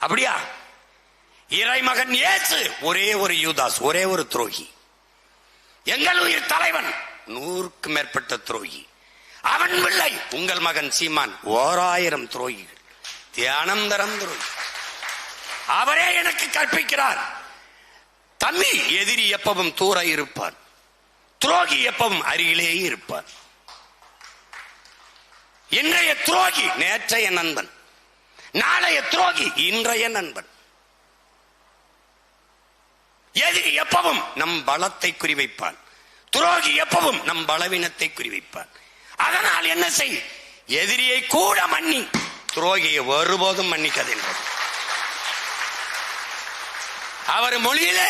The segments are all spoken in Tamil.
அப்படியா? இறைமகன் இயேசு ஒரே ஒரு யூதாஸ், ஒரே ஒரு துரோகி. எங்கள் உயிர் தலைவன் 100க்கு மேற்பட்ட துரோகி. அவன் பிள்ளை உங்கள் மகன் சீமான் 1000 துரோகிகள், தியானம் தரம் துரோகி. அவரே எனக்கு கற்பிக்கிறார், தம்பி எதிரி எப்பவும் தூர இருப்பான், துரோகி எப்பவும் அருகிலேயே இருப்பான். இன்றைய துரோகி நேற்றைய நண்பன், நாளைய துரோகி இன்றைய நண்பன். எதிரி எப்பவும் நம் பலத்தை குறிவைப்பான், துரோகி எப்பவும் நம் பலவீனத்தை குறிவைப்பான். அதனால் என்ன செய், எதிரியை கூட மன்னி, துரோகியை ஒருபோதும் மன்னிக்காது என்பது அவர் மொழியிலே.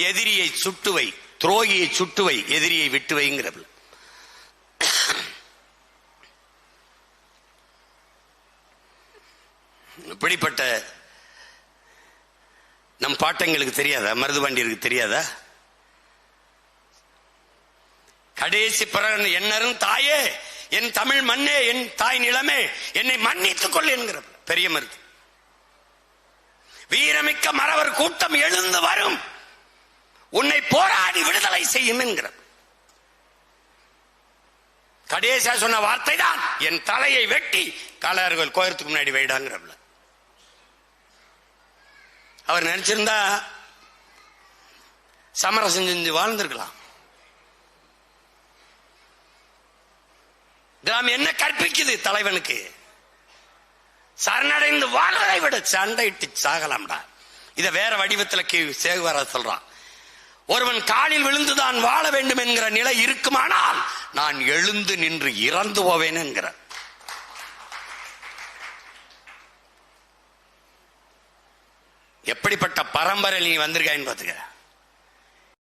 எதிரியை சுட்டுவை, துரோகியை சுட்டுவை, எதிரியை விட்டு வைங்கிறது. இப்படிப்பட்ட நம் பாட்டங்களுக்கு தெரியாதா? மருதுபாண்டியருக்கு தெரியாதா? கடைசி பிறன் என்னரும் தாயே, என் தமிழ் மண்ணே, என் தாய் நிலமே, என்னை மன்னித்துக் கொள் என்கிற பெரிய மருது. வீரமிக்க மறவர் கூட்டம் எழுந்து வரும், உன்னை போராடி விடுதலை செய்யும் என்கிற கடைசியா சொன்ன வார்த்தை தான், என் தலையை வெட்டி காளையார்கள் கோயிலுக்கு முன்னாடி வைடாங்கிற. அவர் நினைச்சிருந்தா சமரசம் செஞ்சு வாழ்ந்திருக்கலாம். இதெல்லாம் என்ன கற்பிக்குது தலைவனுக்கு? சரணடைந்து வாழ்வதை விட சண்டையிட்டு சாகலாம்டா. இத வேற வடிவத்தில் சேகுவார சொல்றான். ஒருவன் காலில் விழுந்துதான் வாழ வேண்டும் என்கிற நிலை இருக்குமானால் நான் எழுந்து நின்று இறந்து போவேன் என்கிற. எப்படிப்பட்ட பரம்பரை நீ வந்திருக்கான்னு பாத்துக்க.